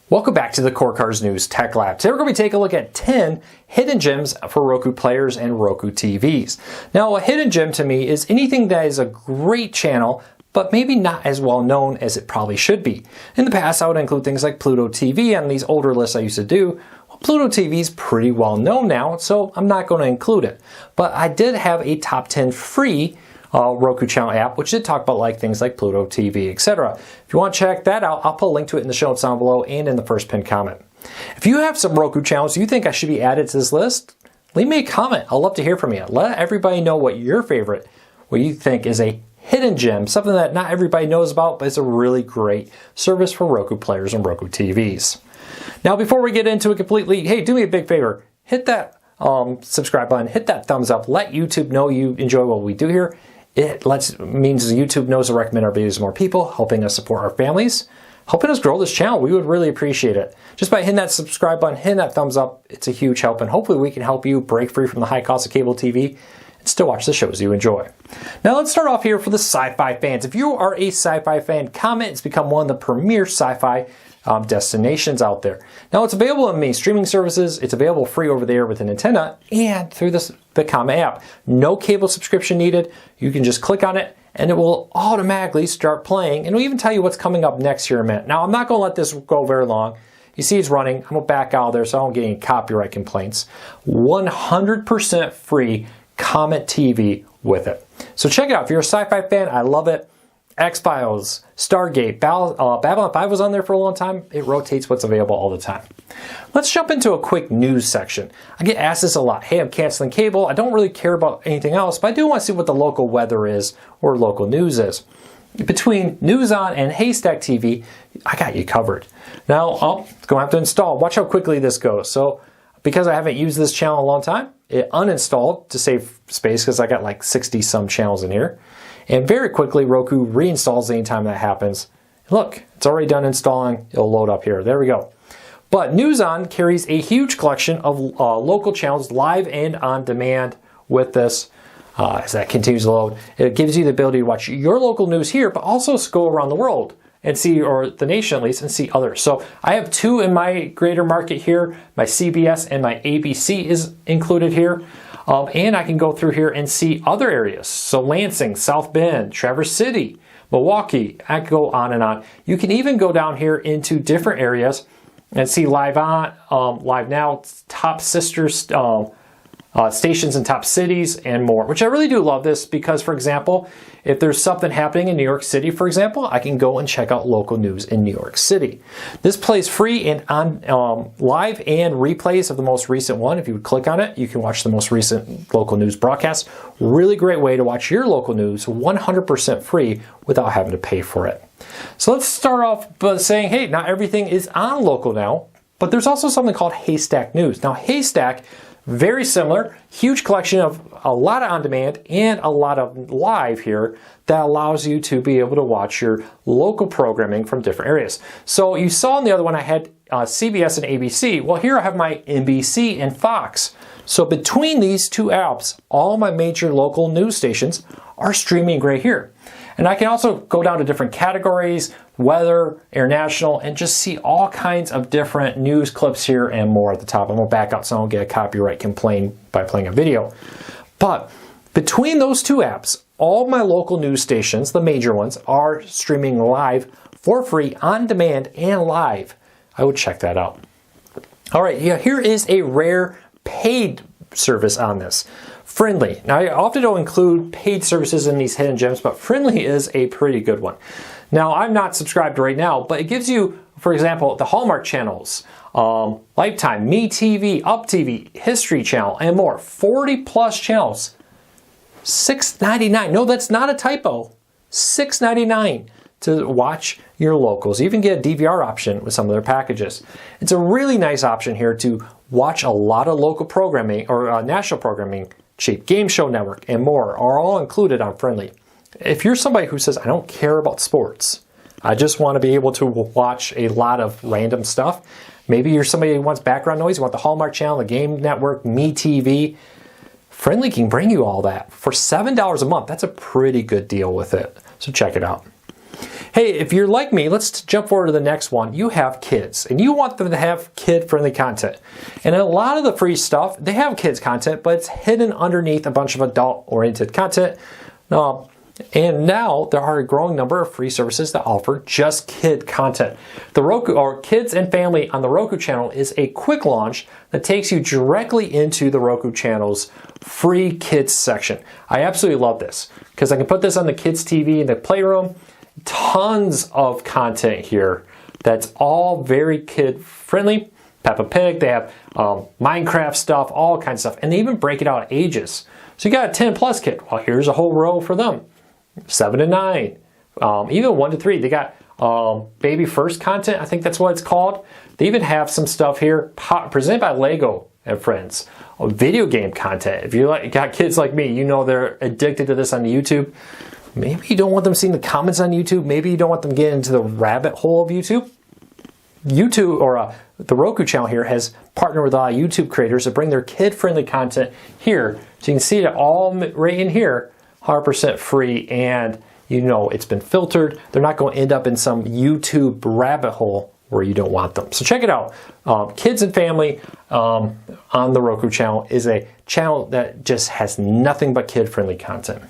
Welcome back to the Core Cars News Tech Lab. Today we're going to be taking a look at 10 hidden gems for Roku players and Roku TVs. Now, a hidden gem to me is anything that is a great channel, but maybe not as well known as it probably should be. In the past, I would include things like Pluto TV on these older lists I used to do. Well, Pluto TV is pretty well known now, so I'm not going to include it. But I did have a top 10 free Roku channel app, which did talk about things like Pluto TV, etc. If you want to check that out, I'll put a link to it in the show notes down below and in the first pinned comment. If you have some Roku channels you think I should be added to this list, leave me a comment. I'd love to hear from you. Let everybody know what your favorite, what you think is a hidden gem, something that not everybody knows about, but it's a really great service for Roku players and Roku TVs. Now, before we get into it completely, hey, do me a big favor. Hit that subscribe button, hit that thumbs up, let YouTube know you enjoy what we do here. It means YouTube knows to recommend our videos to more people, helping us support our families, helping us grow this channel. We would really appreciate it. Just by hitting that subscribe button, hitting that thumbs up, it's a huge help, and hopefully we can help you break free from the high cost of cable TV and still watch the shows you enjoy. Now let's start off here for the sci-fi fans. If you are a sci-fi fan, Comet has become one of the premier sci-fi destinations out there. Now it's available in many streaming services. It's available free over there with an antenna and through the Comet app. No cable subscription needed. You can just click on it and it will automatically start playing, and it'll even tell you what's coming up next here in a minute. Now I'm not going to let this go very long. You see it's running. I'm going to back out of there so I don't get any copyright complaints. 100% free Comet TV with it. So check it out. If you're a sci-fi fan, I love it. X-Files, Stargate, Babylon 5 was on there for a long time. It rotates what's available all the time. Let's jump into a quick news section. I get asked this a lot. Hey, I'm canceling cable. I don't really care about anything else, but I do want to see what the local weather is or local news is. Between NewsOn and Haystack TV, I got you covered. Now, I'm going to have to install. Watch how quickly this goes. So, because I haven't used this channel in a long time, it uninstalled to save space because I got like 60 some channels in here. And very quickly, Roku reinstalls anytime that happens. Look, it's already done installing. It'll load up here. There we go. But NewsOn carries a huge collection of local channels, live and on demand with this. As that continues to load, it gives you the ability to watch your local news here, but also go around the world and see, or the nation at least, and see others. So I have two in my greater market here. My CBS and my ABC is included here. And I can go through here and see other areas. So Lansing, South Bend, Traverse City, Milwaukee, I could go on and on. You can even go down here into different areas and see live now, top sisters, stations in top cities and more, which I really do love this because, for example, if there's something happening in New York City, for example, I can go and check out local news in New York City. This plays free and on live and replays of the most recent one. If you would click on it, you can watch the most recent local news broadcast. Really great way to watch your local news 100% free without having to pay for it. So let's start off by saying, hey, not everything is on local now, but there's also something called Haystack News. Now, Haystack, very similar, huge collection of a lot of on-demand and a lot of live here that allows you to be able to watch your local programming from different areas. So you saw in the other one I had CBS and ABC. Well, here I have my NBC and Fox. So between these two apps, all my major local news stations are streaming right here. And I can also go down to different categories, weather, international, and just see all kinds of different news clips here and more at the top. I'm going to back out so I don't get a copyright complaint by playing a video. But between those two apps, all my local news stations, the major ones, are streaming live for free, on demand, and live. I would check that out. All right, yeah, here is a rare paid service on this. Friendly. Now, I often don't include paid services in these hidden gems, but Friendly is a pretty good one. Now, I'm not subscribed right now, but it gives you, for example, the Hallmark channels, Lifetime, Me TV, Up TV, History Channel, and more. 40 plus channels. $6.99. No, that's not a typo. $6.99 to watch your locals. You even get a DVR option with some of their packages. It's a really nice option here to watch a lot of local programming or national programming. Cheap Game Show Network and more are all included on Friendly. If you're somebody who says, I don't care about sports, I just want to be able to watch a lot of random stuff. Maybe you're somebody who wants background noise, you want the Hallmark Channel, the Game Network, Me TV. Friendly can bring you all that for $7 a month. That's a pretty good deal with it. So check it out. Hey, if you're like me, let's jump forward to the next one. You have kids, and you want them to have kid-friendly content. And a lot of the free stuff, they have kids content, but it's hidden underneath a bunch of adult-oriented content. And now there are a growing number of free services that offer just kid content. The Roku, or Kids and Family on the Roku channel, is a quick launch that takes you directly into the Roku channel's free kids section. I absolutely love this because I can put this on the kids' TV in the playroom. Tons of content here that's all very kid friendly. Peppa Pig, they have Minecraft stuff, all kinds of stuff, and they even break it out ages. So you got a 10 plus kid. Well, here's a whole row for them. 7 to 9, even 1 to 3. They got baby first content, I think that's what it's called. They even have some stuff here presented by Lego and Friends. Video game content. If you got kids like me, you know they're addicted to this on YouTube. Maybe you don't want them seeing the comments on YouTube. Maybe you don't want them getting into the rabbit hole of YouTube. YouTube, or the Roku channel here, has partnered with YouTube creators to bring their kid-friendly content here. So you can see it all right in here, 100% free, and you know it's been filtered. They're not going to end up in some YouTube rabbit hole where you don't want them. So check it out. Kids and Family on the Roku channel is a channel that just has nothing but kid-friendly content.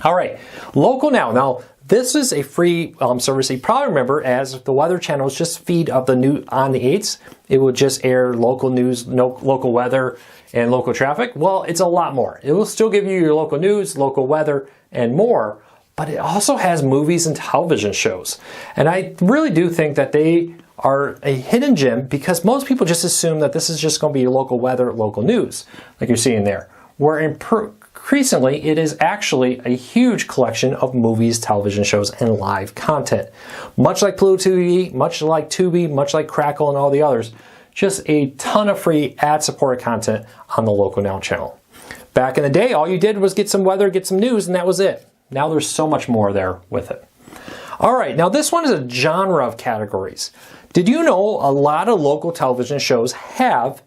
All right, Local Now. Now, this is a free service you probably remember as the Weather Channel is just feed of the new on the 8s. It will just air local news, local weather, and local traffic. Well, it's a lot more. It will still give you your local news, local weather, and more, but it also has movies and television shows. And I really do think that they are a hidden gem because most people just assume that this is just going to be your local weather, local news, like you're seeing there. Where increasingly, it is actually a huge collection of movies, television shows, and live content. Much like Pluto TV, much like Tubi, much like Crackle and all the others, just a ton of free ad-supported content on the Local Now channel. Back in the day, all you did was get some weather, get some news, and that was it. Now there's so much more there with it. All right, now this one is a genre of categories. Did you know a lot of local television shows have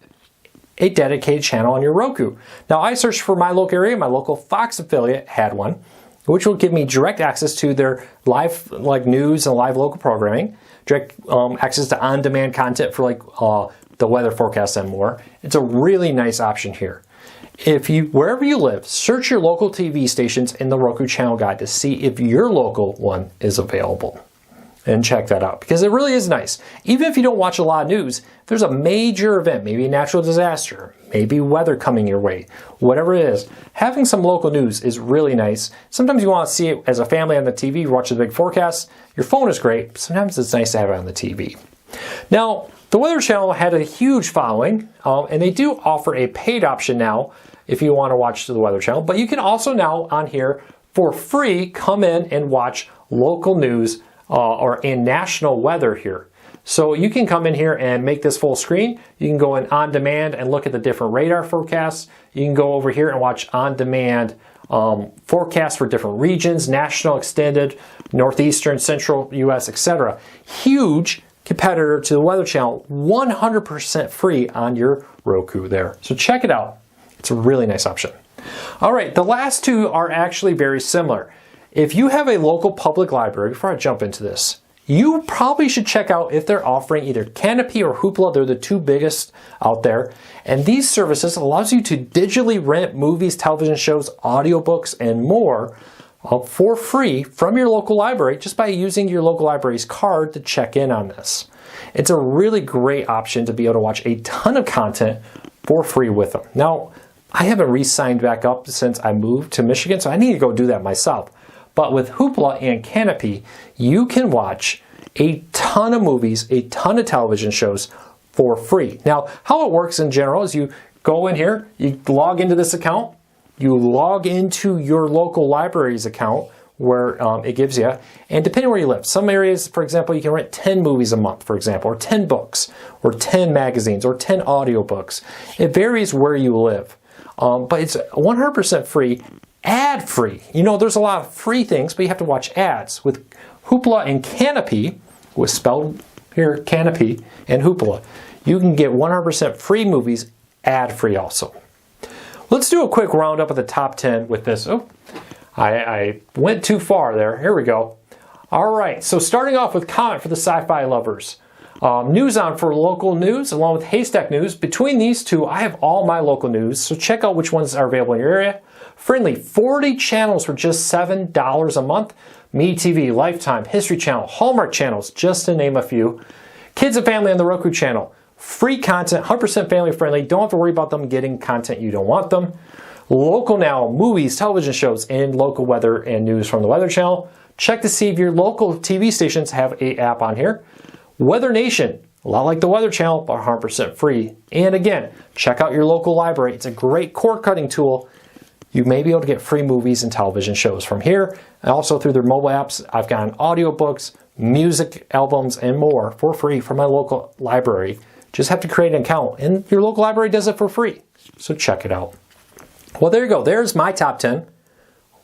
a dedicated channel on your Roku? Now I searched for my local area, my local Fox affiliate had one, which will give me direct access to their live news and live local programming, direct access to on-demand content for the weather forecast and more. It's a really nice option here. Wherever you live, search your local TV stations in the Roku channel guide to see if your local one is available. And check that out because it really is nice. Even if you don't watch a lot of news, if there's a major event, maybe a natural disaster, maybe weather coming your way, whatever it is, having some local news is really nice. Sometimes you want to see it as a family on the TV, you watch the big forecast. Your phone is great, but sometimes it's nice to have it on the TV. Now, the Weather Channel had a huge following, and they do offer a paid option now if you want to watch the Weather Channel, but you can also now on here for free come in and watch local news or in national weather here. So you can come in here and make this full screen. You can go in on demand and look at the different radar forecasts. You can go over here and watch on demand forecasts for different regions, national, extended, northeastern, central US, etc. Huge competitor to the Weather Channel, 100% free on your Roku there. So check it out. It's a really nice option. All right, the last two are actually very similar. If you have a local public library, before I jump into this, you probably should check out if they're offering either Canopy or Hoopla. They're the two biggest out there. And these services allows you to digitally rent movies, television shows, audiobooks, and more for free from your local library just by using your local library's card to check in on this. It's a really great option to be able to watch a ton of content for free with them. Now, I haven't re-signed back up since I moved to Michigan, so I need to go do that myself. But with Hoopla and Canopy, you can watch a ton of movies, a ton of television shows for free. Now, how it works in general is you go in here, you log into this account, you log into your local library's account where it gives you, and depending where you live, some areas, for example, you can rent 10 movies a month, for example, or 10 books, or 10 magazines, or 10 audiobooks. It varies where you live, but it's 100% free. Ad-free. You know, there's a lot of free things, but you have to watch ads. With Hoopla and Canopy, was spelled here, Canopy and Hoopla, you can get 100% free movies ad-free also. Let's do a quick roundup of the top 10 with this. Oh, I went too far there. Here we go. All right, so starting off with Comment for the sci-fi lovers. NewsOn for local news, along with Haystack News. Between these two, I have all my local news, so check out which ones are available in your area. Friendly, 40 channels for just $7 a month. MeTV, Lifetime, History Channel, Hallmark channels, just to name a few. Kids and Family on the Roku channel. Free content, 100% family friendly. Don't have to worry about them getting content you don't want them. Local Now, movies, television shows, and local weather and news from the Weather Channel. Check to see if your local TV stations have an app on here. Weather Nation, a lot like the Weather Channel, but 100% free. And again, check out your local library. It's a great cord cutting tool. You may be able to get free movies and television shows from here. And also through their mobile apps, I've gotten audiobooks, music albums, and more for free from my local library. Just have to create an account, and your local library does it for free. So check it out. Well, there you go. There's my top 10.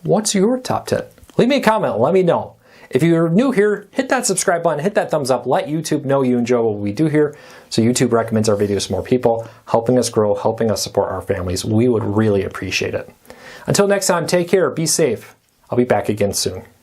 What's your top 10? Leave me a comment. Let me know. If you're new here, hit that subscribe button, hit that thumbs up, let YouTube know you enjoy what we do here, so YouTube recommends our videos to more people, helping us grow, helping us support our families. We would really appreciate it. Until next time, take care, be safe. I'll be back again soon.